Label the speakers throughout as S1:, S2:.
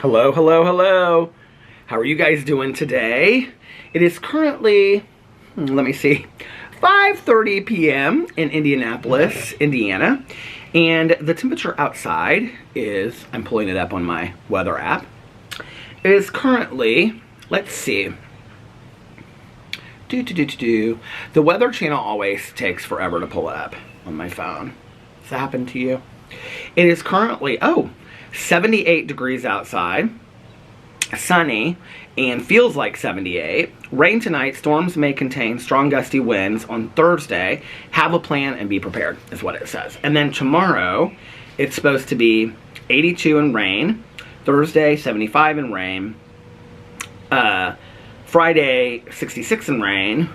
S1: Hello, hello, hello. How are you guys doing today? It is currently, let me see, 5:30 p.m. in Indianapolis, Indiana. And the temperature outside is, I'm pulling it up on my weather app, is currently, let's see, the Weather Channel always takes forever to pull up on my phone. Does that happen to you? It is currently, 78 degrees outside, sunny, and feels like 78. Rain tonight, storms may contain strong gusty winds on Thursday. Have a plan and be prepared, is what it says. And then tomorrow, it's supposed to be 82 and rain. Thursday, 75 and rain. Friday, 66 and rain.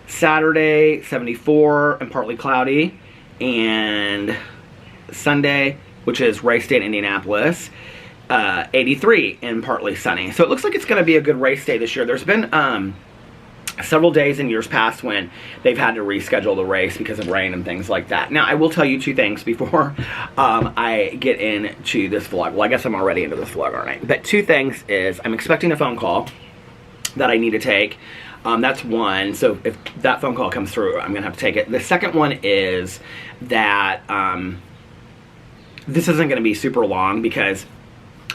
S1: Saturday, 74 and partly cloudy. And Sunday, which is race day in Indianapolis, 83 and partly sunny. So it looks like it's going to be a good race day this year. There's been several days in years past when they've had to reschedule the race because of rain and things like that. Now, I will tell you two things before I get into this vlog. Well, I guess I'm already into this vlog, aren't I? But two things is I'm expecting a phone call that I need to take. That's one. So if that phone call comes through, I'm going to have to take it. The second one is that this isn't going to be super long because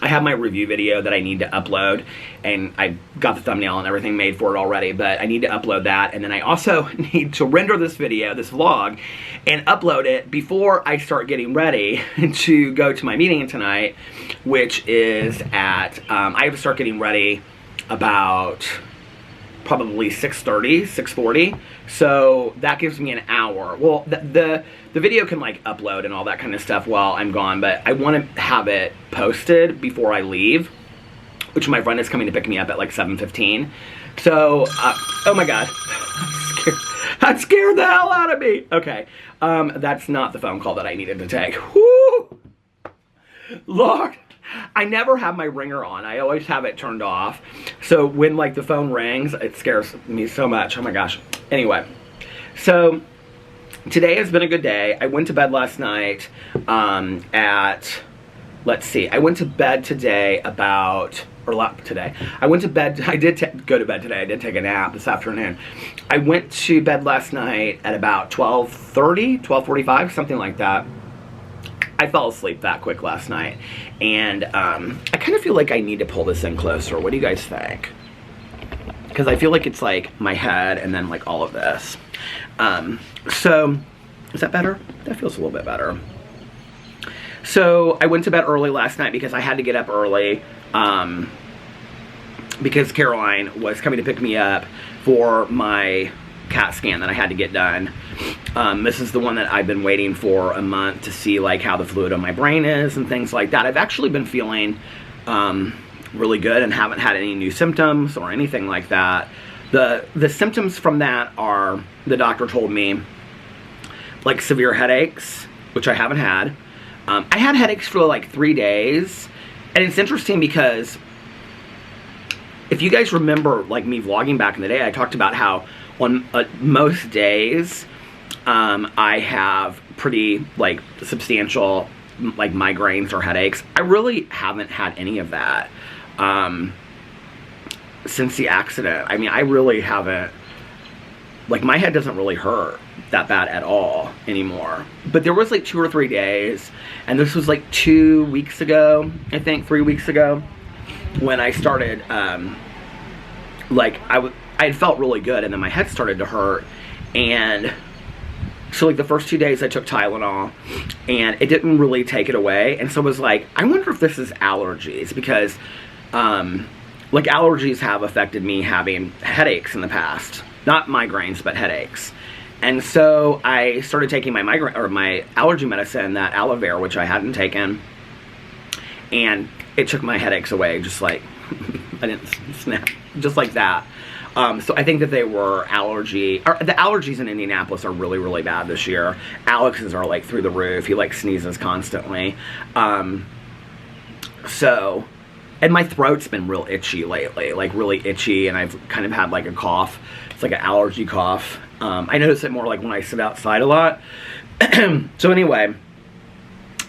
S1: I have my review video that I need to upload, and I got the thumbnail and everything made for it already, but I need to upload that, and then I also need to render this video, this vlog, and upload it before I start getting ready to go to my meeting tonight, which is at, I have to start getting ready about probably 6:30, 6:40, so that gives me an hour. Well, the video can like upload and all that kind of stuff while I'm gone, but I want to have it posted before I leave, which my friend is coming to pick me up at like 7:15. So, oh my god, that scared the hell out of me. Okay, that's not the phone call that I needed to take. Woo! Lord. I never have my ringer on. I always have it turned off. So when like the phone rings, it scares me so much. Oh my gosh. Anyway, so today has been a good day. I went to bed last night let's see, I went to bed today I went to bed, I did go to bed today. I did take a nap this afternoon. I went to bed last night at about 12:30, 12:45, something like that. I fell asleep that quick last night, and I kind of feel like I need to pull this in closer. What do you guys think? Because I feel like it's like my head and then like all of this. So, is that better? That feels a little bit better. So, I went to bed early last night because I had to get up early, because Caroline was coming to pick me up for my CAT scan that I had to get done. This is the one that I've been waiting for a month to see like how the fluid on my brain is and things like that. I've actually been feeling really good and haven't had any new symptoms or anything like that. The symptoms from that are, the doctor told me, like severe headaches, which I haven't had. I had headaches for like 3 days, and it's interesting because if you guys remember like me vlogging back in the day, I talked about how on most days, I have pretty, like, substantial, like, migraines or headaches. I really haven't had any of that, since the accident. I mean, I really haven't, like, my head doesn't really hurt that bad at all anymore. But there was, like, 2 or 3 days, and this was, like, 2 weeks ago, I think, 3 weeks ago, when I started, like, I had felt really good, and then my head started to hurt, and so like the first 2 days I took Tylenol, and it didn't really take it away, and so I was like, I wonder if this is allergies, because like allergies have affected me having headaches in the past, not migraines, but headaches. And so I started taking my migraine, or my allergy medicine, that aloe vera, which I hadn't taken, and it took my headaches away, just like, I didn't snap, just like that. So I think that they were the allergies in Indianapolis are really, really bad this year. Alex's are like through the roof. He like sneezes constantly. So, and my throat's been real itchy lately, like really itchy, and I've kind of had like a cough. It's like an allergy cough. I notice it more like when I sit outside a lot. So anyway,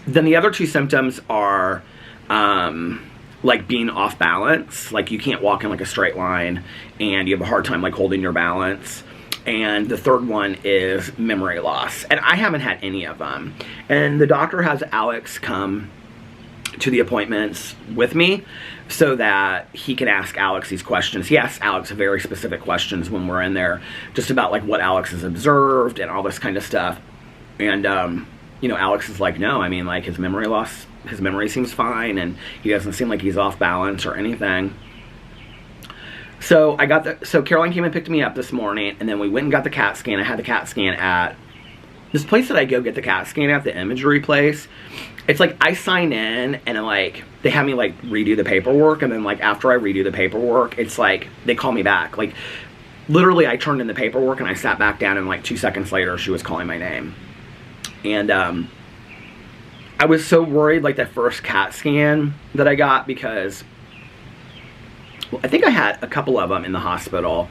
S1: then the other two symptoms are like being off balance. Like you can't walk in like a straight line, and you have a hard time like holding your balance. And the third one is memory loss. And I haven't had any of them. And the doctor has Alex come to the appointments with me so that he can ask Alex these questions. He asks Alex very specific questions when we're in there, just about like what Alex has observed and all this kind of stuff. And, you know, Alex is like, no, I mean, like his memory seems fine, and he doesn't seem like he's off balance or anything. So so Caroline came and picked me up this morning, and then we went and got the CAT scan. I had the CAT scan at this place that I go get the CAT scan at, the imagery place. It's like I sign in, and like they have me like redo the paperwork, and then like after I redo the paperwork, it's like they call me back. Like literally I turned in the paperwork and I sat back down, and like 2 seconds later she was calling my name. And I was so worried like that first CAT scan that I got, because well, I think I had a couple of them in the hospital,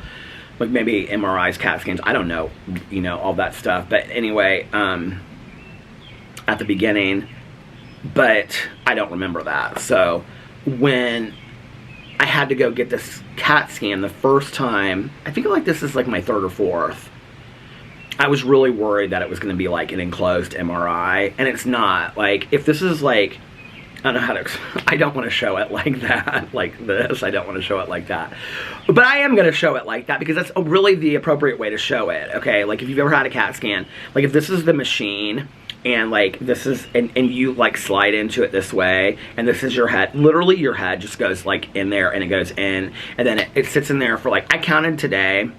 S1: like maybe MRIs, CAT scans, I don't know, you know, all that stuff. But anyway, at the beginning, but I don't remember that. So when I had to go get this CAT scan the first time, I think like this is like my third or fourth, I was really worried that it was going to be like an enclosed MRI, and it's not. Like if this is like, I don't know how to, I don't want to show it like that, like this, I don't want to show it like that. But I am going to show it like that, because that's really the appropriate way to show it, okay? Like if you've ever had a CAT scan, like if this is the machine, and like this is, and you like slide into it this way, and this is your head, literally your head just goes like in there, and it goes in, and then it sits in there for like, I counted today,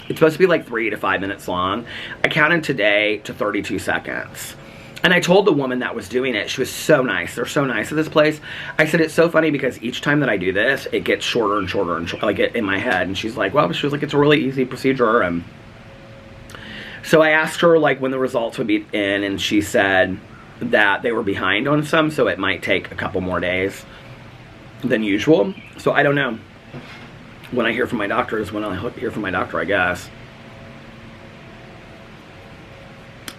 S1: it's supposed to be like 3 to 5 minutes long, I counted today to 32 seconds. And I told the woman that was doing it, she was so nice. They're so nice at this place. I said, it's so funny because each time that I do this, it gets shorter and shorter and shorter, like in my head. And she's like, well, she was like, it's a really easy procedure. And so I asked her like when the results would be in, and she said that they were behind on some, so it might take a couple more days than usual. So I don't know. When I hear from my doctor is when I'll hear from my doctor, I guess.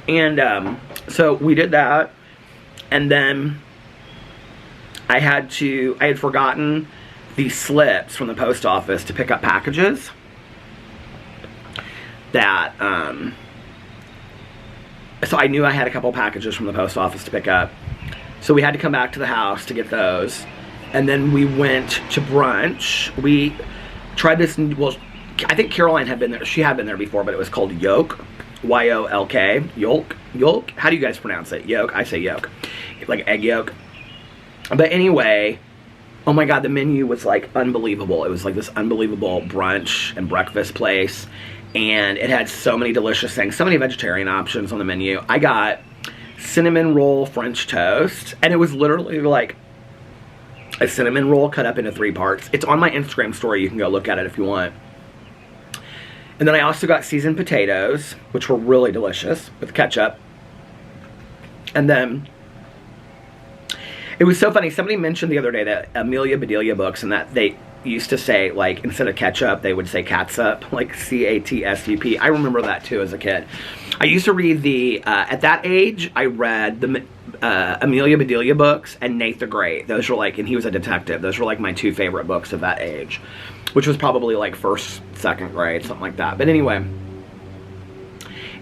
S1: And so we did that, and then I had forgotten the slips from the post office to pick up packages that, so I knew I had a couple packages from the post office to pick up. So we had to come back to the house to get those, and then we went to brunch. We tried this, well, I think Caroline had been there, she had been there before, but it was called Yolk. Y-O-L-K, yolk, how do you guys pronounce it? Yolk, I say yolk, like egg yolk. But anyway, oh my god, the menu was like unbelievable. It was like this unbelievable brunch and breakfast place, and it had so many delicious things, so many vegetarian options on the menu. I got cinnamon roll French toast, and it was literally like a cinnamon roll cut up into 3 parts. It's on my Instagram story, you can go look at it if you want. And then I also got seasoned potatoes, which were really delicious, with ketchup. And then, it was so funny, somebody mentioned the other day that Amelia Bedelia books, and that they used to say, like, instead of ketchup, they would say catsup, like C-A-T-S-U-P. I remember that too as a kid. I used to read at that age, I read the Amelia Bedelia books and Nate the Great. Those were like, and he was a detective. Those were like my 2 favorite books of that age, which was probably like 1st, 2nd grade, something like that. But anyway,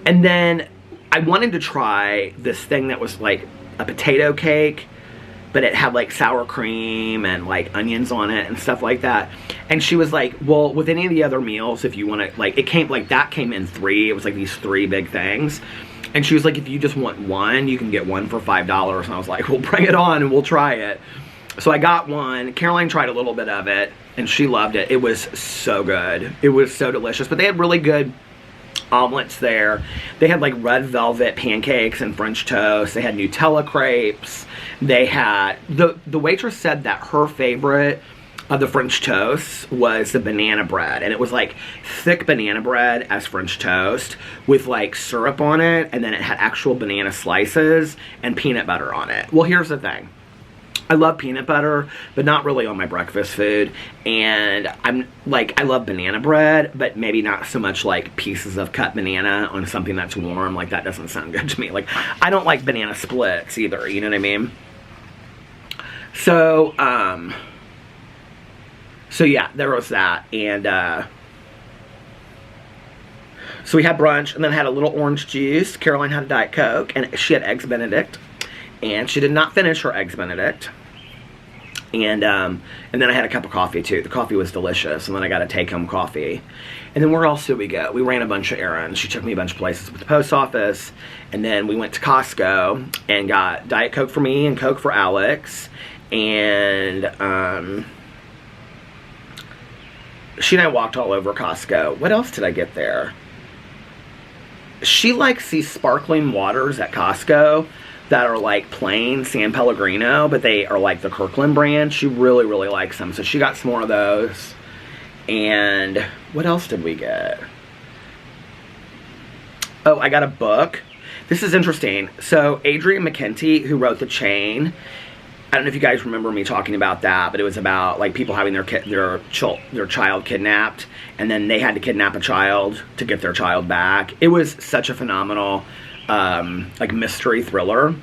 S1: and then I wanted to try this thing that was like a potato cake, but it had like sour cream and like onions on it and stuff like that. And she was like, well, with any of the other meals, if you want to, like, it came, like, that came in 3. It was like these 3 big things. And she was like, if you just want one, you can get one for $5. And I was like, well, bring it on and we'll try it. So I got one. Caroline tried a little bit of it, and she loved it. It was so good. It was so delicious. But they had really good omelets there. They had like red velvet pancakes and French toast. They had Nutella crepes. They had, the waitress said that her favorite of the French toast was the banana bread. And it was like thick banana bread as French toast with like syrup on it. And then it had actual banana slices and peanut butter on it. Well, here's the thing. I love peanut butter, but not really on my breakfast food. And I'm like, I love banana bread, but maybe not so much like pieces of cut banana on something that's warm. Like, that doesn't sound good to me. Like, I don't like banana splits either, you know what I mean? So, so yeah, there was that. And, so we had brunch, and then had a little orange juice. Caroline had a Diet Coke, and she had Eggs Benedict. And she did not finish her Eggs Benedict. And then I had a cup of coffee, too. The coffee was delicious, and then I got a take-home coffee. And then where else did we go? We ran a bunch of errands. She took me a bunch of places with the post office. And then we went to Costco and got Diet Coke for me and Coke for Alex. And she and I walked all over Costco. What else did I get there? She likes these sparkling waters at Costco that are like plain San Pellegrino, but they are like the Kirkland brand. She really, really likes them. So she got some more of those. And what else did we get? Oh, I got a book. This is interesting. So Adrian McKenty, who wrote The Chain, I don't know if you guys remember me talking about that, but it was about like people having their child kidnapped, and then they had to kidnap a child to get their child back. It was such a phenomenal like mystery thriller.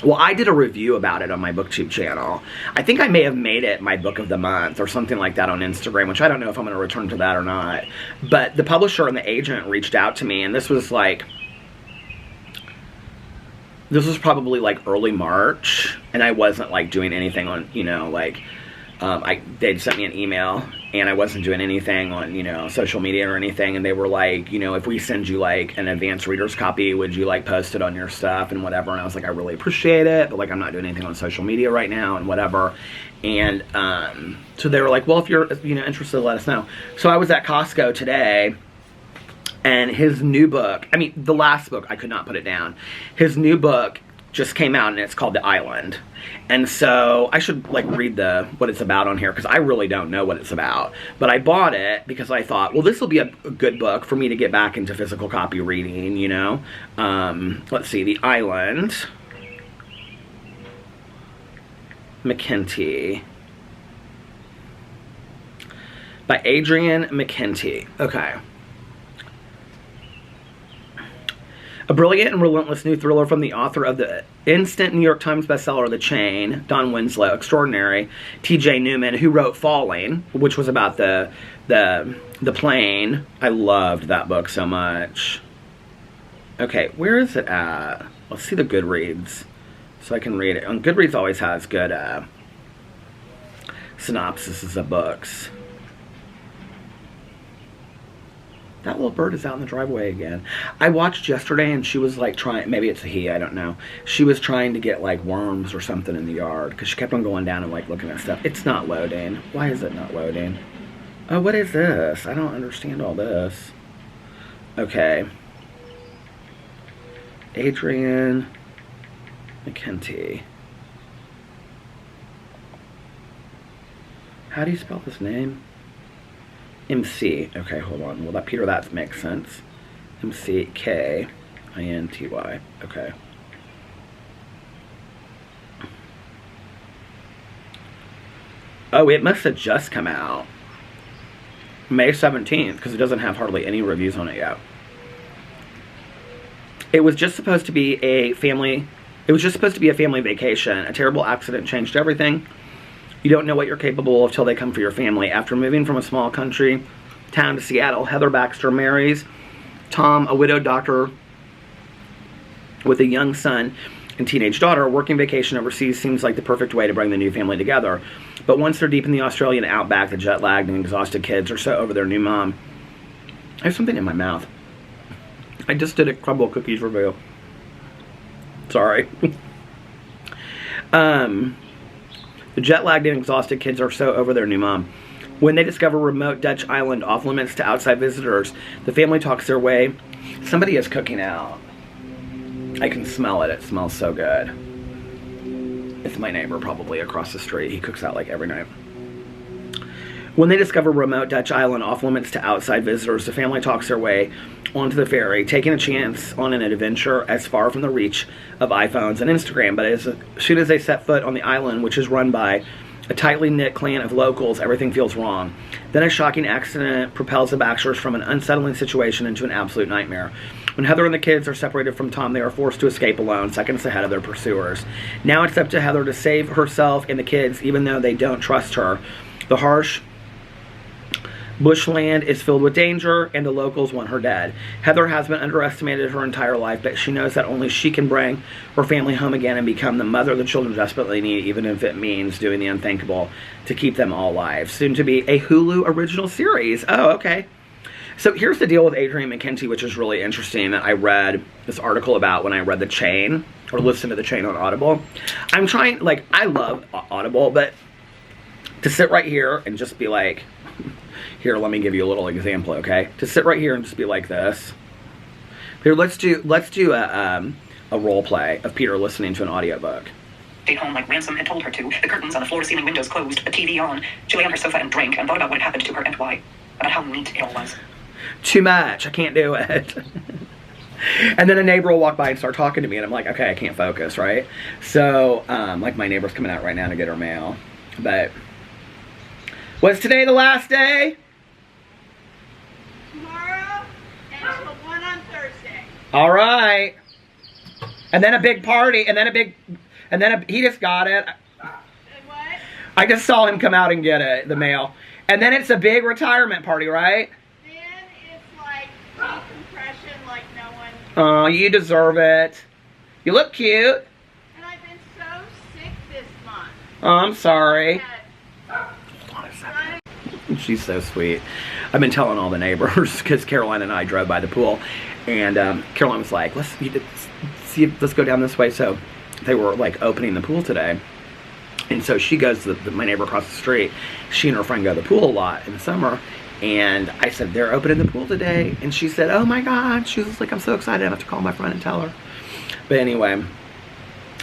S1: Well, I did a review about it on my BookTube channel. I think I may have made it my book of the month or something like that on Instagram, which I don't know if I'm going to return to that or not. But the publisher and the agent reached out to me, and this was probably like early March, and I wasn't like doing anything on, you know, like they'd sent me an email, and I wasn't doing anything on, you know, social media or anything, and they were like, you know, if we send you like an advanced reader's copy, would you like post it on your stuff and whatever? And I was like, I really appreciate it, but like I'm not doing anything on social media right now and whatever. And so they were like, well, if you're, you know, interested, let us know. So I was at Costco today, and his new book, I mean, the last book, I could not put it down. His new book just came out, and it's called The Island. And so I should like read what it's about on here, because I really don't know what it's about. But I bought it because I thought, well, this will be a good book for me to get back into physical copy reading, you know. Let's see, The Island. McKenty. By Adrian McKenty. Okay. A brilliant and relentless new thriller from the author of the instant New York Times bestseller, The Chain, Don Winslow, extraordinary, T.J. Newman, who wrote Falling, which was about the plane. I loved that book so much. Okay, where is it at? Let's see the Goodreads, so I can read it. Goodreads always has good synopses of books. That little bird is out in the driveway again. I watched yesterday, and she was like trying, maybe it's a he, I don't know. She was trying to get like worms or something in the yard, because she kept on going down and like looking at stuff. It's not loading. Why is it not loading? Oh, what is this? I don't understand all this. Okay. Adrian McKenty. How do you spell this name? MC. Okay, hold on. Well, that makes sense. McKinty. Okay. Oh, it must have just come out. May 17th, because it doesn't have hardly any reviews on it yet. It was just supposed to be a family vacation. A terrible accident changed everything. You don't know what you're capable of till they come for your family. After moving from a small country town to Seattle, Heather Baxter marries Tom, a widowed doctor with a young son and teenage daughter. A working vacation overseas seems like the perfect way to bring the new family together. But once they're deep in the Australian outback, the jet-lagged and exhausted kids are so over their new mom. I have something in my mouth. I just did a Crumble Cookies review. Sorry. The jet-lagged and exhausted kids are so over their new mom. When they discover a remote Dutch island off limits to outside visitors, the family talks their way. Somebody is cooking out. I can smell it. It smells so good. It's my neighbor probably across the street. He cooks out like every night. When they discover a remote Dutch island off limits to outside visitors, the family talks their way onto the ferry, taking a chance on an adventure as far from the reach of iPhones and Instagram. But as soon as they set foot on the island, which is run by a tightly knit clan of locals, everything feels wrong. Then a shocking accident propels the Baxters from an unsettling situation into an absolute nightmare. When Heather and the kids are separated from Tom, they are forced to escape alone, seconds ahead of their pursuers. Now it's up to Heather to save herself and the kids, even though they don't trust her. The harsh bushland is filled with danger, and the locals want her dead. Heather has been underestimated her entire life, but she knows that only she can bring her family home again and become the mother the children desperately need, even if it means doing the unthinkable to keep them all alive. Soon to be a Hulu original series. Oh, okay. So here's the deal with Adrienne McKenty, which is really interesting, that I read this article about when I read The Chain, or listened to The Chain on Audible. I'm trying, like, I love Audible, but to sit right here and just be like, here, let me give you a little example, okay? To sit right here and just be like this. Here, let's do a role play of Peter listening to an audiobook.
S2: Stayed home like Ransom had told her to. The curtains on the floor-to-ceiling windows closed, the TV on. She lay on her sofa and drank and thought about what had happened to her and why. About how neat it all was.
S1: Too much. I can't do it. And then a neighbor will walk by and start talking to me, and I'm like, okay, I can't focus, right? So, like, my neighbor's coming out right now to get her mail. But, was today the last day?
S3: Tomorrow and 1 on Thursday.
S1: All right. And then a big party, and then he just got it.
S3: And what?
S1: I just saw him come out and get it, the mail. And then it's a big retirement party, right?
S3: Then it's like decompression like no one.
S1: Oh, you deserve it. You look cute.
S3: And I've been so sick this month.
S1: Oh, I'm sorry.
S3: That
S1: Hold on a second. She's so sweet. I've been telling all the neighbors, because Caroline and I drove by the pool, and Caroline was like, let's go down this way. So they were like opening the pool today. And so she goes to my neighbor across the street. She and her friend go to the pool a lot in the summer. And I said, they're opening the pool today. And she said, oh my God. She was like, I'm so excited. I have to call my friend and tell her. But anyway,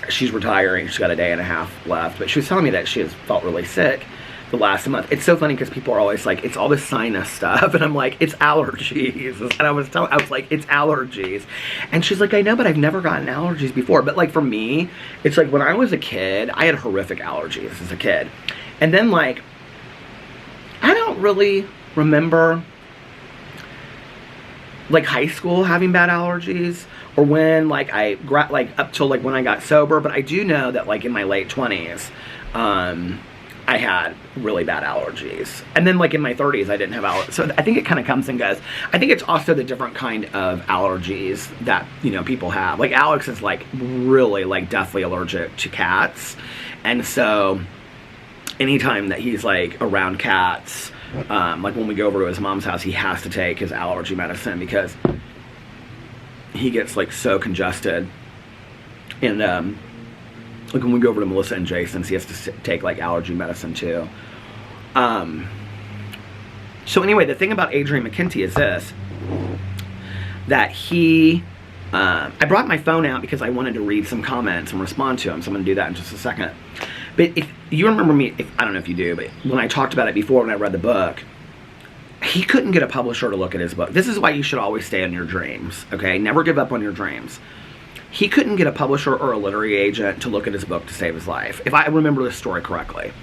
S1: she's retiring. She's got a day and a half left. But she was telling me that she has felt really sick the last month. It's so funny because people are always like, it's all this sinus stuff. And I'm like, it's allergies. And I was like, it's allergies. And she's like, I know, but I've never gotten allergies before. But like for me, it's like when I was a kid, I had horrific allergies as a kid. And then like, I don't really remember like high school having bad allergies, or when like up till like when I got sober. But I do know that like in my late 20s, I had really bad allergies. And then like in my 30s, I didn't have allergies. So I think it kind of comes and goes. I think it's also the different kind of allergies that, you know, people have. Like Alex is like really like deathly allergic to cats. And so anytime that he's like around cats, like when we go over to his mom's house, he has to take his allergy medicine because he gets like so congested. And like when we go over to Melissa and Jason's, he has to take like allergy medicine too. So anyway, the thing about Adrienne McKenty is this, that he, I brought my phone out because I wanted to read some comments and respond to them. So I'm going to do that in just a second. But if you remember me, I don't know if you do, but when I talked about it before when I read the book, he couldn't get a publisher to look at his book. This is why you should always stay on your dreams, okay? Never give up on your dreams. He couldn't get a publisher or a literary agent to look at his book to save his life, if I remember this story correctly.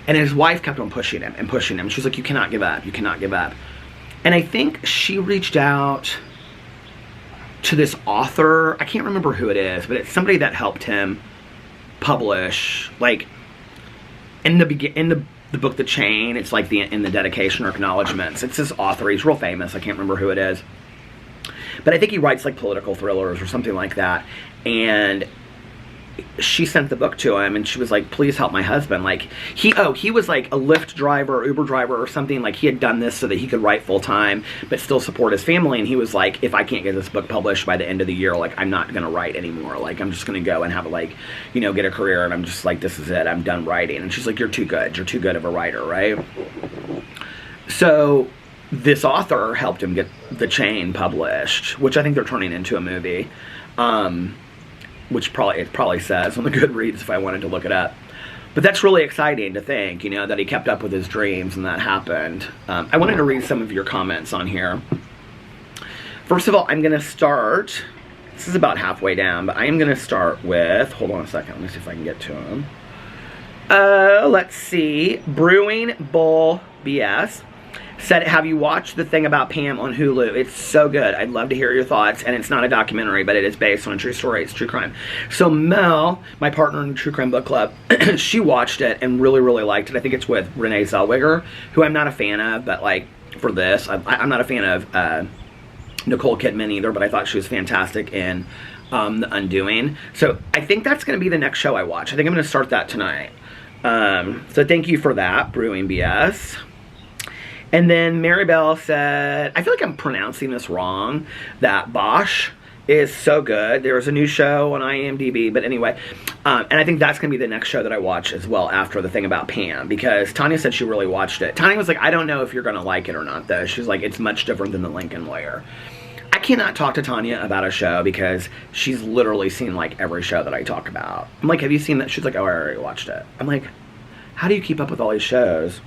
S1: And his wife kept on pushing him and pushing him. She's like, you cannot give up, you cannot give up. And I think she reached out to this author, I can't remember who it is, but it's somebody that helped him publish, like, in the book The Chain, it's like in the dedication or acknowledgements, it's this author, he's real famous, I can't remember who it is. But I think he writes like political thrillers or something like that. And she sent the book to him and she was like, please help my husband. Like he was like a Lyft driver or Uber driver or something. Like he had done this so that he could write full time but still support his family. And he was like, if I can't get this book published by the end of the year, like I'm not going to write anymore. Like I'm just going to go and have like, you know, get a career. And I'm just like, this is it. I'm done writing. And she's like, you're too good. You're too good of a writer, right? So this author helped him get The Chain published, which I think they're turning into a movie, which it probably says on the Goodreads if I wanted to look it up. But that's really exciting to think, you know, that he kept up with his dreams and that happened. I wanted to read some of your comments on here. First of all, I'm going to start, this is about halfway down, but I am going to start with, hold on a second, let me see if I can get to him. Let's see, Brewing Bull BS said, have you watched The Thing About Pam on Hulu? It's so good. I'd love to hear your thoughts. And it's not a documentary, but it is based on a true story. It's true crime. So Mel, my partner in the True Crime Book Club, she watched it and really, really liked it. I think it's with Renee Zellweger, who I'm not a fan of, but like for this, I'm not a fan of Nicole Kidman either, but I thought she was fantastic in The Undoing. So I think that's going to be the next show I watch. I think I'm going to start that tonight. So thank you for that, Brewing BS. And then Mary Bell said, I feel like I'm pronouncing this wrong, that Bosch is so good. There's a new show on IMDb, but anyway, and I think that's going to be the next show that I watch as well after The Thing About Pam, because Tanya said she really watched it. Tanya was like, I don't know if you're going to like it or not, though. She's like, it's much different than The Lincoln Lawyer. I cannot talk to Tanya about a show because she's literally seen like every show that I talk about. I'm like, have you seen that? She's like, oh, I already watched it. I'm like, how do you keep up with all these shows?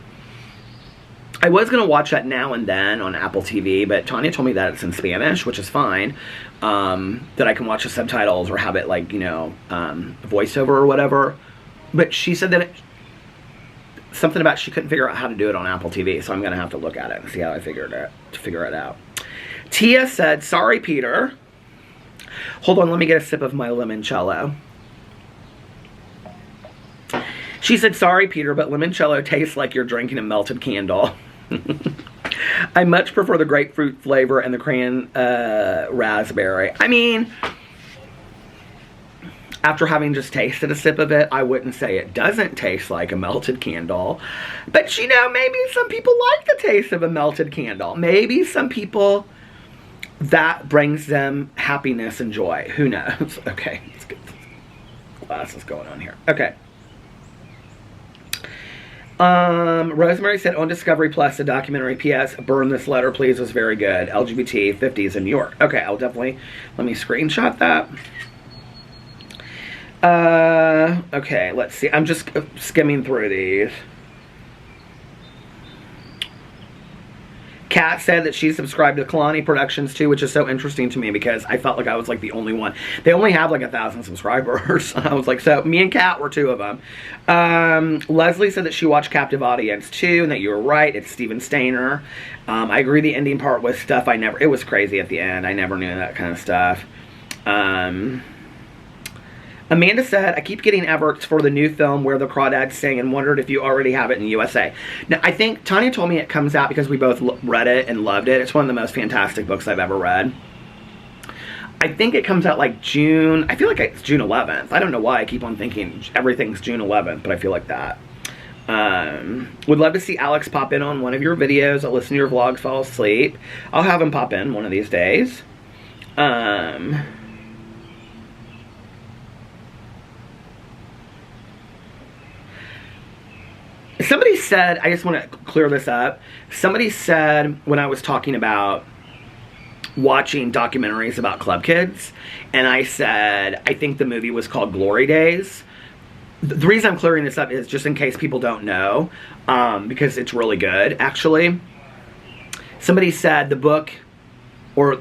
S1: I was going to watch that Now and Then on Apple TV, but Tanya told me that it's in Spanish, which is fine. That I can watch the subtitles or have it like, you know, voiceover or whatever. But she said that something about she couldn't figure out how to do it on Apple TV, so I'm going to have to look at it and see how I figure it out. Tia said, sorry, Peter. Hold on, let me get a sip of my limoncello. She said, sorry, Peter, but limoncello tastes like you're drinking a melted candle. I much prefer the grapefruit flavor and the cran raspberry. I mean, after having just tasted a sip of it, I wouldn't say it doesn't taste like a melted candle. But, you know, maybe some people like the taste of a melted candle. Maybe some people, that brings them happiness and joy. Who knows? Okay, let's get this glasses going on here. Okay. Rosemary said on Discovery Plus, the documentary P.S. Burn This Letter Please was very good. LGBT 50s in New York. Okay, I'll definitely, let me screenshot that. Okay, let's see. I'm just skimming through these. Kat said that she subscribed to Kalani Productions too, which is so interesting to me because I felt like I was like the only one. They only have like 1,000 subscribers. I was like, so me and Kat were two of them. Leslie said that she watched Captive Audience too, and that you were right. It's Steven Stayner. I agree the ending part was stuff it was crazy at the end. I never knew that kind of stuff. Amanda said, I keep getting adverts for the new film Where the Crawdads Sing and wondered if you already have it in the USA. Now, I think Tanya told me it comes out because we both read it and loved it. It's one of the most fantastic books I've ever read. I think it comes out like June. I feel like it's June 11th. I don't know why I keep on thinking everything's June 11th, but I feel like that. Would love to see Alex pop in on one of your videos. I'll listen to your vlogs, fall asleep. I'll have him pop in one of these days. Somebody said, I just want to clear this up. Somebody said when I was talking about watching documentaries about club kids, and I said, I think the movie was called Glory Days. The reason I'm clearing this up is just in case people don't know, because it's really good, actually. Somebody said the book, or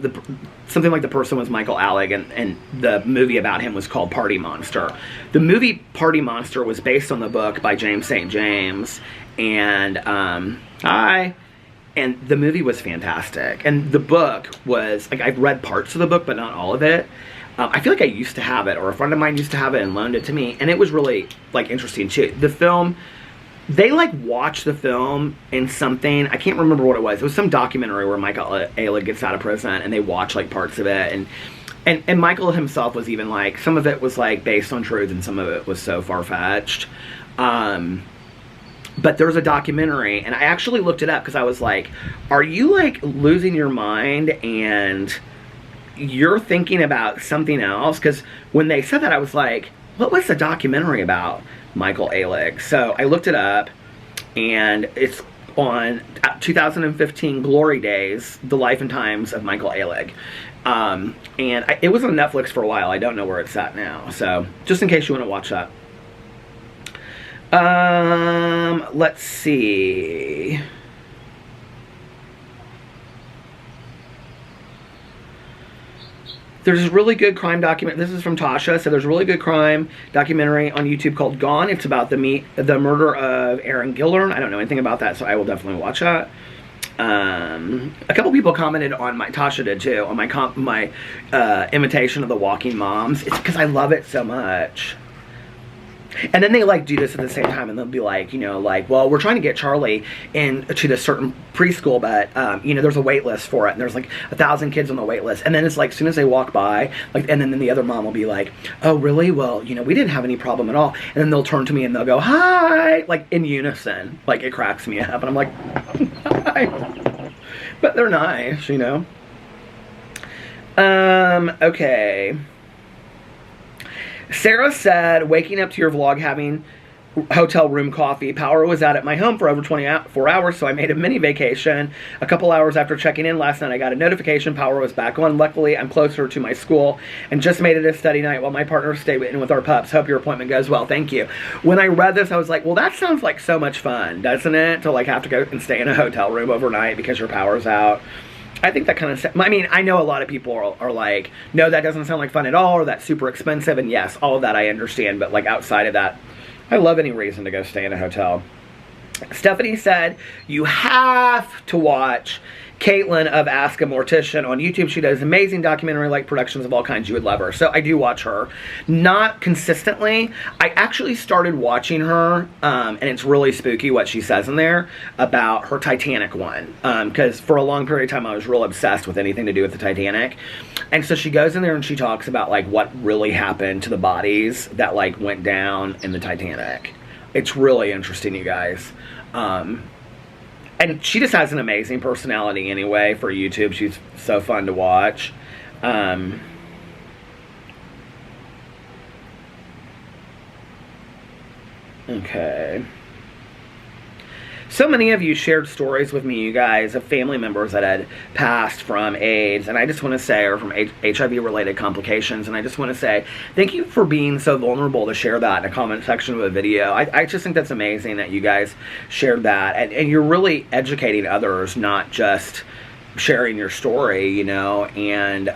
S1: something like the person was Michael Alec, and the movie about him was called Party Monster. The movie Party Monster was based on the book by James St. James, and and the movie was fantastic. And the book was, like, I've read parts of the book, but not all of it. I feel like I used to have it, or a friend of mine used to have it and loaned it to me, and it was really, like, interesting, too. The film, they, like, watched the film in something, I can't remember what it was. It was some documentary where Michael Alec gets out of prison, and they watch, like, parts of it, and Michael himself was even, like, some of it was, like, based on truth, and some of it was so far-fetched. But there was a documentary, and I actually looked it up, because I was like, are you, like, losing your mind, and you're thinking about something else? Because when they said that, I was like, what was the documentary about Michael Alec? So I looked it up, and it's on 2015 Glory Days, The Life and Times of Michael Alec. And it was on Netflix for a while. I don't know where it's at now. So just in case you want to watch that. Let's see. There's this really good crime document. This is from Tasha. So there's a really good crime documentary on YouTube called Gone. It's about the murder of Aaron Gillern. I don't know anything about that, so I will definitely watch that. A couple people commented on my, Tasha did too, on my imitation of the Walking Moms. It's because I love it so much. And then they like do this at the same time, and they'll be like, you know, like, well, we're trying to get Charlie into this certain preschool, but you know, there's a wait list for it, and there's like 1,000 kids on the wait list. And then it's like, as soon as they walk by, like, and then the other mom will be like, oh, really? Well, you know, we didn't have any problem at all. And then they'll turn to me and they'll go, hi, like in unison. Like, it cracks me up, and I'm like, hi. But they're nice, you know. Okay. Sarah said, waking up to your vlog having hotel room coffee. Power was out at my home for over 24 hours, so I made a mini vacation. A couple hours after checking in last night, I got a notification power was back on. Luckily, I'm closer to my school and just made it a study night while my partner stayed in with our pups. Hope your appointment goes well. Thank you. When I read this, I was like, well, that sounds like so much fun, doesn't it? To like have to go and stay in a hotel room overnight because your power's out. I think that kind of, I mean, I know a lot of people are like, no, that doesn't sound like fun at all, or that's super expensive, and yes, all of that I understand, but like outside of that, I love any reason to go stay in a hotel. Stephanie said, you have to watch Caitlin of Ask a Mortician on YouTube. She does amazing documentary-like productions of all kinds. You would love her. So I do watch her. Not consistently. I actually started watching her, and it's really spooky what she says in there about her Titanic one. Because for a long period of time, I was real obsessed with anything to do with the Titanic. And so she goes in there and she talks about like what really happened to the bodies that like went down in the Titanic. It's really interesting, you guys. And she just has an amazing personality anyway for YouTube. She's so fun to watch. Okay. So many of you shared stories with me, you guys, of family members that had passed from AIDS, and I just want to say, or from HIV-related complications, and I just want to say, thank you for being so vulnerable to share that in a comment section of a video. I just think that's amazing that you guys shared that, and you're really educating others, not just sharing your story, you know, and,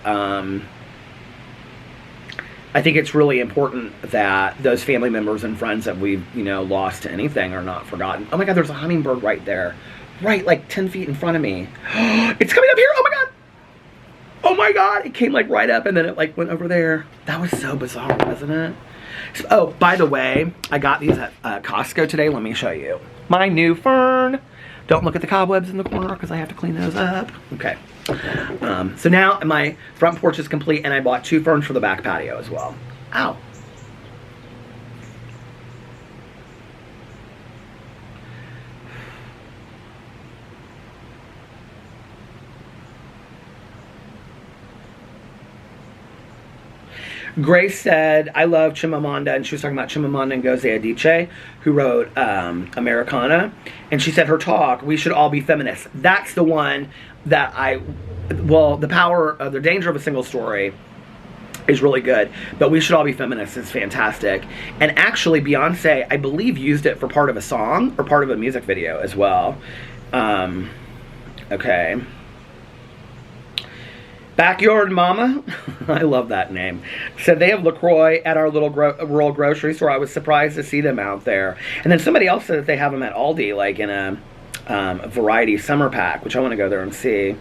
S1: I think it's really important that those family members and friends that we've, you know, lost to anything are not forgotten. Oh my God, there's a hummingbird right there. Right, like 10 feet in front of me. It's coming up here, oh my God. Oh my God, it came like right up and then it like went over there. That was so bizarre, wasn't it? So, oh, by the way, I got these at Costco today. Let me show you. My new fern. Don't look at the cobwebs in the corner because I have to clean those up. Okay. So now my front porch is complete and I bought 2 ferns for the back patio as well. Ow. Grace said, I love Chimamanda, and she was talking about Chimamanda Ngozi Adichie, who wrote Americana, and she said her talk, we should all be feminists. That's the one that well, the danger of a single story is really good, but we should all be feminists is fantastic. And actually, Beyonce, I believe, used it for part of a song or part of a music video as well. Okay. Backyard Mama, I love that name, said they have LaCroix at our little rural grocery store. I was surprised to see them out there. And then somebody else said that they have them at Aldi, like in a variety summer pack, which I want to go there and see.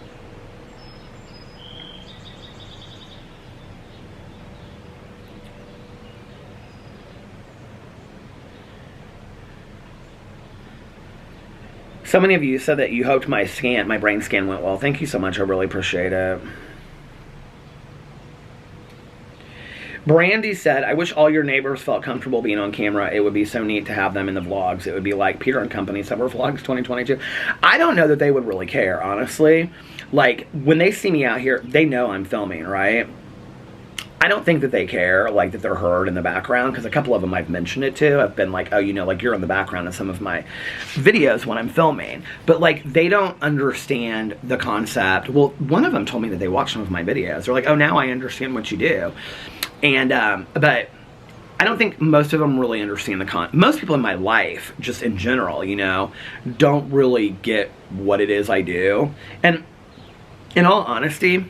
S1: So many of you said that you hoped my brain scan went well. Thank you so much. I really appreciate it. Brandy said, I wish all your neighbors felt comfortable being on camera. It would be so neat to have them in the vlogs. It would be like Peter and Company Summer Vlogs 2022. I don't know that they would really care, honestly. Like, when they see me out here, they know I'm filming, right? I don't think that they care, like, that they're heard in the background, because a couple of them I've mentioned it to. I've been like, oh, you know, like, you're in the background in some of my videos when I'm filming. But, like, they don't understand the concept. Well, one of them told me that they watched some of my videos. They're like, oh, now I understand what you do. And, but I don't think most of them really understand most people in my life, just in general, you know, don't really get what it is I do. And in all honesty,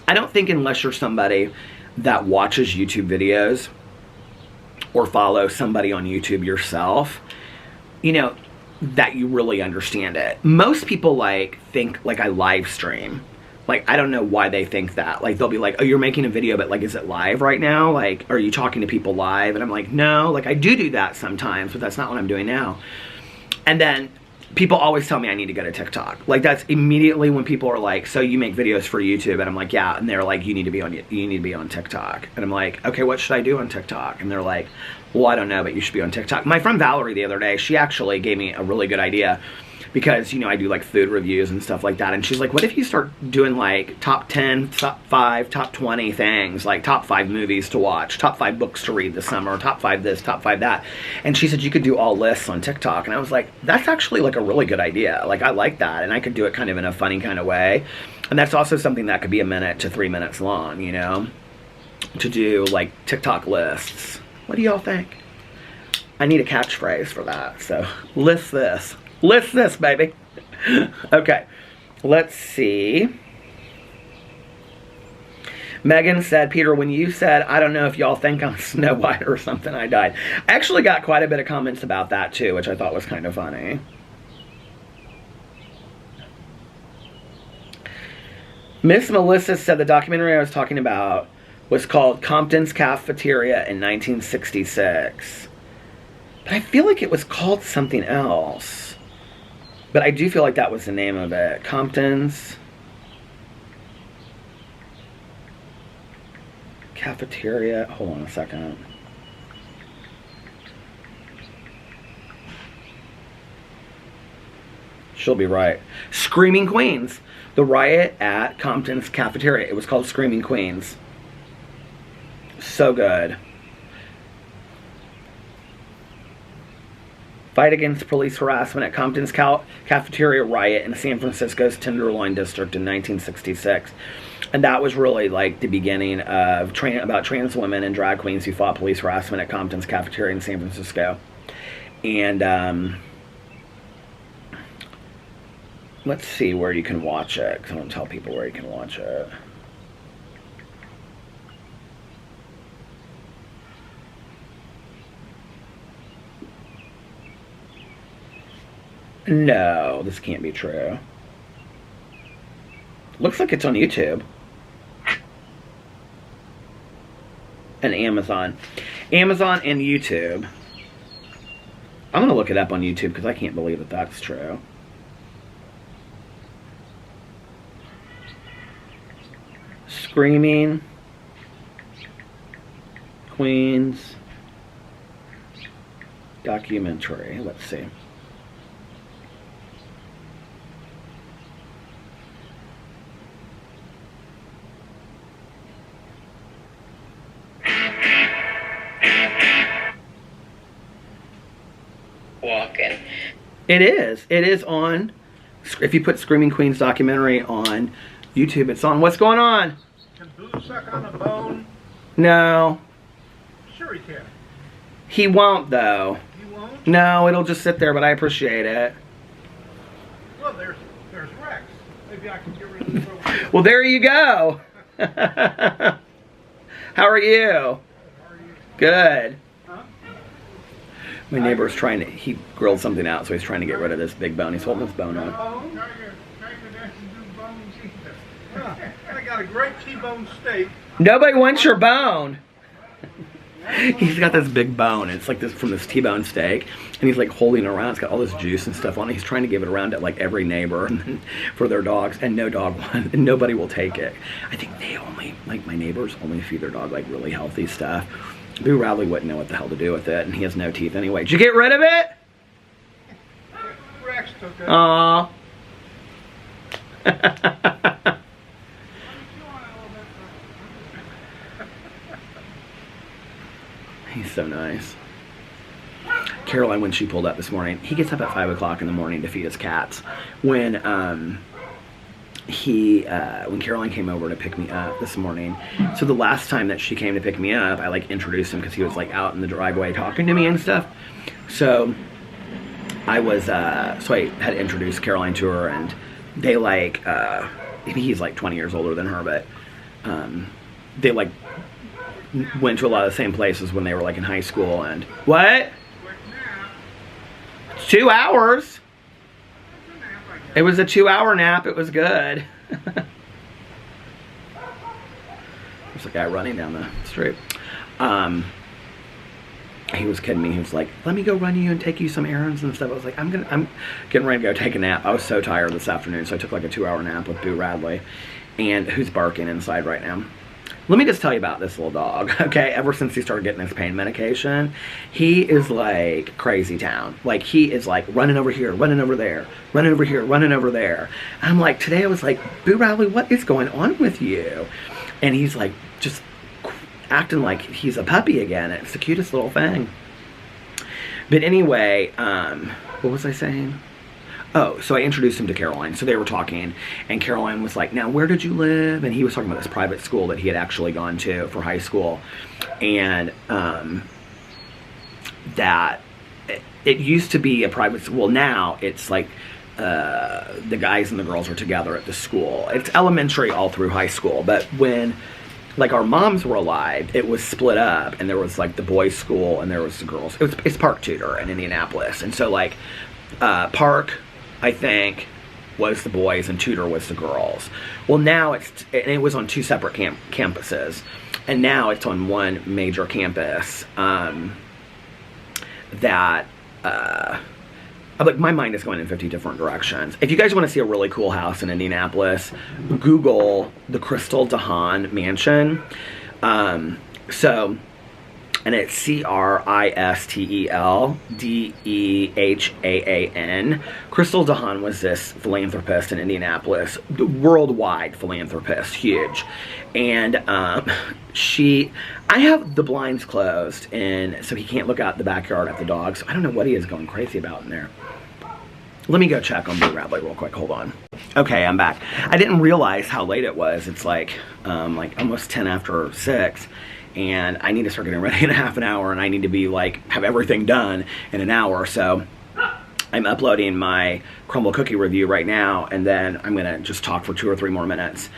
S1: I don't think unless you're somebody that watches YouTube videos or follow somebody on YouTube yourself, you know, that you really understand it. Most people like think like I live stream. Like, I don't know why they think that. Like, they'll be like, oh, you're making a video, but like, is it live right now? Like, are you talking to people live? And I'm like, no, like I do that sometimes, but that's not what I'm doing now. And then people always tell me I need to go to TikTok. Like, that's immediately when people are like, so you make videos for YouTube? And I'm like, yeah. And they're like, you need to be on TikTok. And I'm like, okay, what should I do on TikTok? And they're like, well, I don't know, but you should be on TikTok. My friend Valerie the other day, she actually gave me a really good idea, because, you know, I do like food reviews and stuff like that. And she's like, what if you start doing like top 10, top 5, top 20 things, like top 5 movies to watch, top 5 books to read this summer, top 5 this, top 5 that. And she said you could do all lists on TikTok. And I was like, that's actually like a really good idea. Like, I like that. And I could do it kind of in a funny kind of way. And that's also something that could be 1 minute to 3 minutes long, you know, to do like TikTok lists. What do y'all think? I need a catchphrase for that. So list this. List this, baby. Okay, let's see. Megan said, Peter, when you said, I don't know if y'all think I'm Snow White or something, I died. I actually got quite a bit of comments about that too, which I thought was kind of funny. Miss Melissa said the documentary I was talking about was called Compton's Cafeteria in 1966. But I feel like it was called something else. But I do feel like that was the name of it. Compton's Cafeteria. Hold on a second. She'll be right. Screaming Queens. The riot at Compton's Cafeteria. It was called Screaming Queens. So good. Fight against police harassment at Compton's Cafeteria riot in San Francisco's Tenderloin District in 1966. And that was really like the beginning of about trans women and drag queens who fought police harassment at Compton's Cafeteria in San Francisco. And let's see where you can watch it, because I don't tell people where you can watch it. No, this can't be true. Looks like it's on YouTube. And Amazon. Amazon and YouTube. I'm going to look it up on YouTube because I can't believe that that's true. Screaming Queens documentary. Let's see.
S4: Walking.
S1: It is. It is on. If you put Screaming Queens documentary on YouTube, it's on. What's going on?
S5: Can Boo suck on a bone?
S1: No.
S5: Sure he can.
S1: He won't, though.
S5: You won't?
S1: No, it'll just sit there, but I appreciate it.
S5: Well, there's Rex. Maybe I can get rid of this over here.
S1: Well, there you go. How are you?
S5: How are you?
S1: Good.
S5: Huh?
S1: My neighbor's trying to, he grilled something out, so he's trying to get rid of this big bone. He's holding this bone up.
S5: Bone? Tiger doesn't do bones either. Huh. I got a great T-bone steak.
S1: Nobody wants your bone. He's got this big bone. It's like this from this T-bone steak, and he's like holding it around. It's got all this juice and stuff on it. He's trying to give it around to like every neighbor for their dogs, and nobody will take it. I think they only, like my neighbors only feed their dog like really healthy stuff. Boo Radley wouldn't know what the hell to do with it, and he has no teeth anyway. Did you get rid of it?
S5: Rex took it.
S1: Aww. He's so nice. Caroline, when she pulled up this morning, he gets up at 5 o'clock in the morning to feed his cats. When Caroline came over to pick me up this morning, so the last time that she came to pick me up, I like introduced him because he was like out in the driveway talking to me and stuff. So I was so I had introduced Caroline to her, and they like he's like 20 years older than her, but they like went to a lot of the same places when they were like in high school. And what? 2 hours. It was a 2-hour nap. It was good. There's a guy running down the street. He was kidding me. He was like, let me go run you and take you some errands and stuff. I was like, I'm getting ready to go take a nap. I was so tired this afternoon, so I took like a 2-hour nap with Boo Radley, and who's barking inside right now. Let me just tell you about this little dog, okay? Ever since he started getting his pain medication, he is like crazy town. Like, he is like running over here, running over there, running over here, running over there. I'm like, today I was like, Boo Radley, what is going on with you? And he's like, just acting like he's a puppy again. It's the cutest little thing. But anyway, what was I saying? Oh, so I introduced him to Caroline. So they were talking, and Caroline was like, now, where did you live? And he was talking about this private school that he had actually gone to for high school. And that it used to be a private school. Now it's like the guys and the girls are together at the school. It's elementary all through high school. But when like our moms were alive, it was split up, and there was like the boys' school and there was the girls. It's Park Tudor in Indianapolis. And so like Park, I think, was the boys and Tudor was the girls. Well, now it was on 2 separate campuses, and now it's on one major campus. Like, my mind is going in 50 different directions. If you guys want to see a really cool house in Indianapolis, Google the Crystal DeHaan Mansion. And it's CRISTELDEHAAN. Crystal DeHaan was this philanthropist in Indianapolis, worldwide philanthropist, huge. And I have the blinds closed, and so he can't look out the backyard at the dogs. I don't know what he is going crazy about in there. Let me go check on Boo Radley real quick. Hold on. Okay, I'm back. I didn't realize how late it was. It's like almost 10 after 6. And I need to start getting ready in a half an hour, and I need to be like, have everything done in an hour. So I'm uploading my crumble cookie review right now, and then I'm gonna just talk for 2 or 3 more minutes.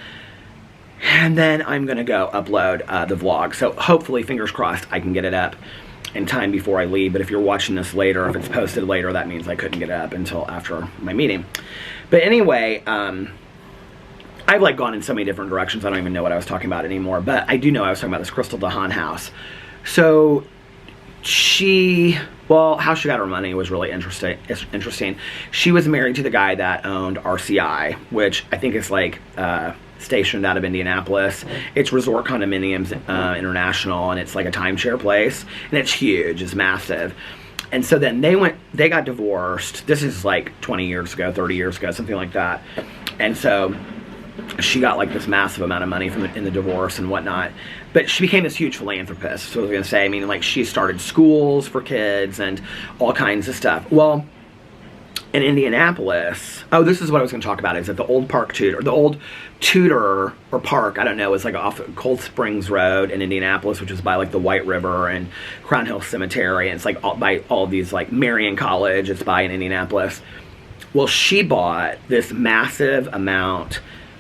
S1: And then I'm gonna go upload the vlog. So hopefully, fingers crossed, I can get it up in time before I leave. But if you're watching this later, if it's posted later, that means I couldn't get it up until after my meeting. But anyway, I've like gone in so many different directions, I don't even know what I was talking about anymore. But I do know I was talking about this Crystal DeHaan house. So how she got her money was really interesting. She was married to the guy that owned RCI, which I think is like stationed out of Indianapolis. It's Resort Condominiums International, and it's like a timeshare place, and it's huge, it's massive. And so then they got divorced. This is like 20 years ago, 30 years ago, something like that. And so she got like this massive amount of money in the divorce and whatnot. But she became this huge philanthropist. So I was going to say, I mean, like, she started schools for kids and all kinds of stuff. Well, in Indianapolis, this is what I was going to talk about, is that the old Tudor or Park, I don't know, is like off Cold Springs Road in Indianapolis, which is by like the White River and Crown Hill Cemetery. And it's like by all these, like Marion College, it's by in Indianapolis. Well, she bought this massive amount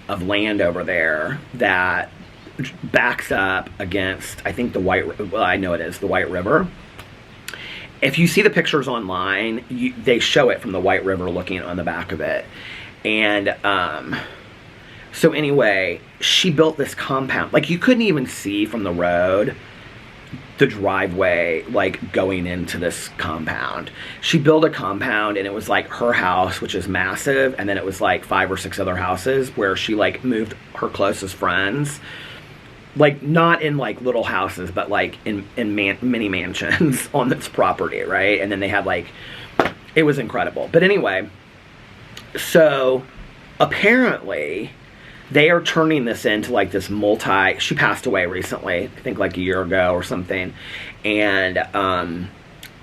S1: of land over there that backs up against, I think, the White River. If you see the pictures online, they show it from the White River looking on the back of it. And so anyway, she built this compound. Like, you couldn't even see from the road the driveway, like, going into this compound. She built a compound, and it was like her house, which is massive, and then it was like 5 or 6 other houses where she like moved her closest friends, like not in like little houses, but like in mini mansions on this property, right? And then they had like, it was incredible. But anyway, so apparently they are turning this into like this she passed away recently, I think like a year ago or something. And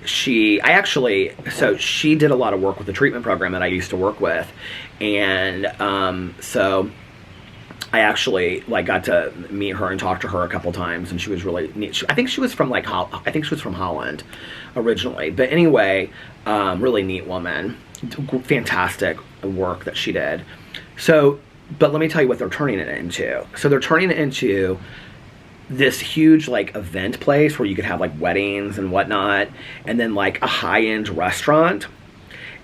S1: she did a lot of work with the treatment program that I used to work with. And so I actually like got to meet her and talk to her a couple times, and she was really neat. I think she was from Holland originally. But anyway, really neat woman. Fantastic work that she did. So, but let me tell you what they're turning it into. So they're turning it into this huge like event place where you could have like weddings and whatnot, and then like a high-end restaurant.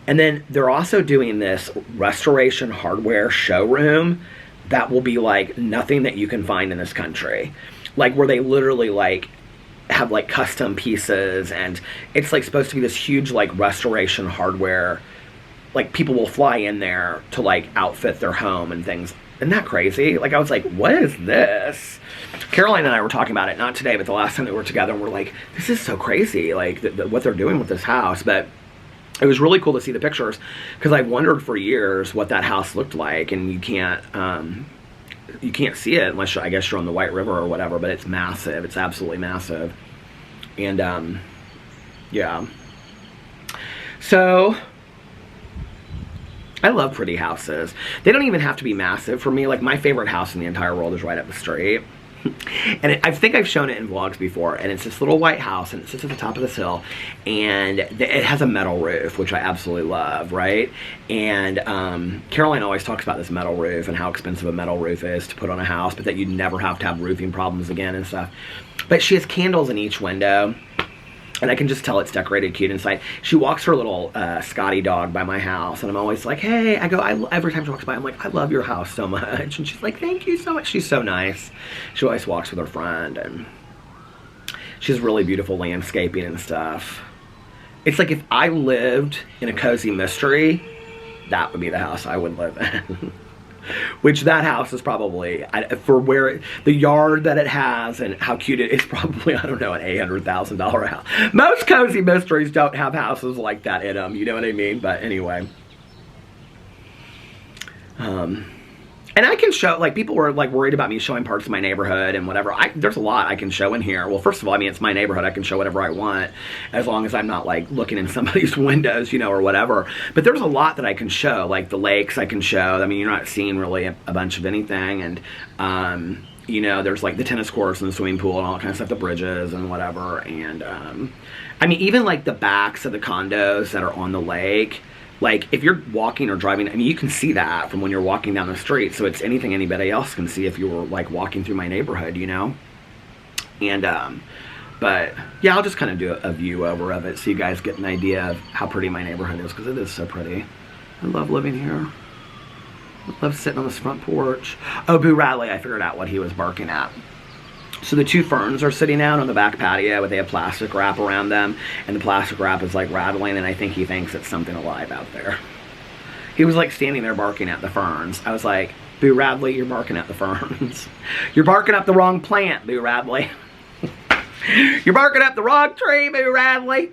S1: And then they're also doing this restoration hardware showroom that will be like nothing that you can find in this country. Like where they literally like have like custom pieces, and it's like supposed to be this huge like restoration hardware. Like people will fly in there to like outfit their home and things. Isn't that crazy? Like I was like, what is this? Caroline and I were talking about it, not today, but the last time that we were together, and we're like, this is so crazy, like what they're doing with this house. But it was really cool to see the pictures, because I wondered for years what that house looked like, and you can't see it unless I guess you're on the White River or whatever, but it's massive. It's absolutely massive. And yeah. So I love pretty houses. They don't even have to be massive for me. Like my favorite house in the entire world is right up the street. And I think I've shown it in vlogs before, and it's this little white house, and it sits at the top of this hill, and it has a metal roof, which I absolutely love, right? And Caroline always talks about this metal roof and how expensive a metal roof is to put on a house, but that you'd never have to have roofing problems again and stuff. But she has candles in each window, and I can just tell it's decorated cute inside. She walks her little Scotty dog by my house, and I'm always like, hey, every time she walks by, I'm like, I love your house so much. And she's like, thank you so much. She's so nice. She always walks with her friend, and she has really beautiful landscaping and stuff. It's like if I lived in a cozy mystery, that would be the house I would live in. Which that house is probably, for where the yard that it has and how cute it is, probably, I don't know, an $800,000 house. Most cozy mysteries don't have houses like that in them, you know what I mean? But anyway. And I can show, like, people were, like, worried about me showing parts of my neighborhood and whatever. There's a lot I can show in here. Well, first of all, I mean, it's my neighborhood. I can show whatever I want, as long as I'm not, like, looking in somebody's windows, you know, or whatever. But there's a lot that I can show, like the lakes I can show. I mean, you're not seeing really a bunch of anything. And, you know, there's, like, the tennis courts and the swimming pool and all that kind of stuff, the bridges and whatever. And, I mean, even, like, the backs of the condos that are on the lake, like, if you're walking or driving, I mean, you can see that from when you're walking down the street. So it's anything anybody else can see if you were, like, walking through my neighborhood, you know? And, but, yeah, I'll just kind of do a view over of it so you guys get an idea of how pretty my neighborhood is, because it is so pretty. I love living here. I love sitting on this front porch. Oh, Boo Radley, I figured out what he was barking at. So the two ferns are sitting out on the back patio, but they have plastic wrap around them, and the plastic wrap is like rattling, and I think he thinks it's something alive out there. He was like standing there barking at the ferns. I was like, Boo Radley, you're barking at the ferns. You're barking up the wrong plant, Boo Radley. You're barking up the wrong tree, Boo Radley.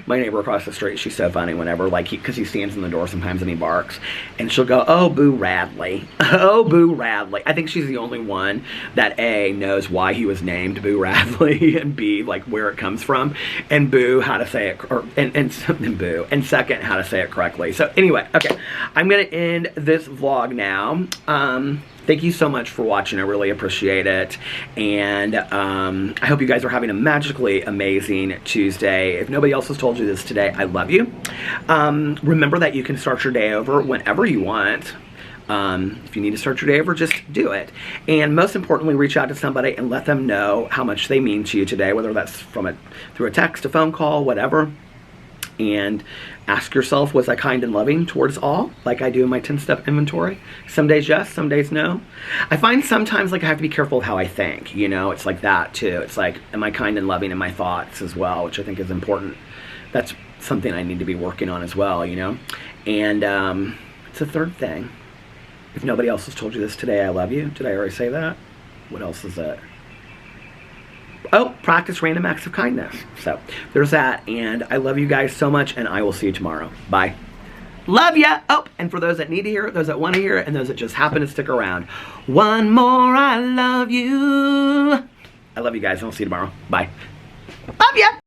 S1: My neighbor across the street, she's so funny whenever, like, because he stands in the door sometimes and he barks, and she'll go, oh, Boo Radley. Oh, Boo Radley. I think she's the only one that, A, knows why he was named Boo Radley, and B, like, where it comes from, and Boo, how to say it, and Boo, and second, how to say it correctly. So, anyway, okay, I'm going to end this vlog now. Thank you so much for watching. I really appreciate it. And I hope you guys are having a magically amazing Tuesday. If nobody else has told you this today, I love you. Remember that you can start your day over whenever you want. If you need to start your day over, just do it. And most importantly, reach out to somebody and let them know how much they mean to you today, whether that's through a text, a phone call, whatever. And ask yourself, was I kind and loving towards all, like I do in my 10-step inventory? Some days yes, some days no. I find sometimes, like, I have to be careful of how I think, you know? It's like that, too. It's like, am I kind and loving in my thoughts as well, which I think is important. That's something I need to be working on as well, you know? And it's a third thing. If nobody else has told you this today, I love you. Did I already say that? What else is it? Oh, practice random acts of kindness. So there's that. And I love you guys so much, and I will see you tomorrow. Bye. Love ya. Oh, and for those that need to hear it, those that want to hear it, and those that just happen to stick around, one more, I love you. I love you guys, and I'll see you tomorrow. Bye. Love ya.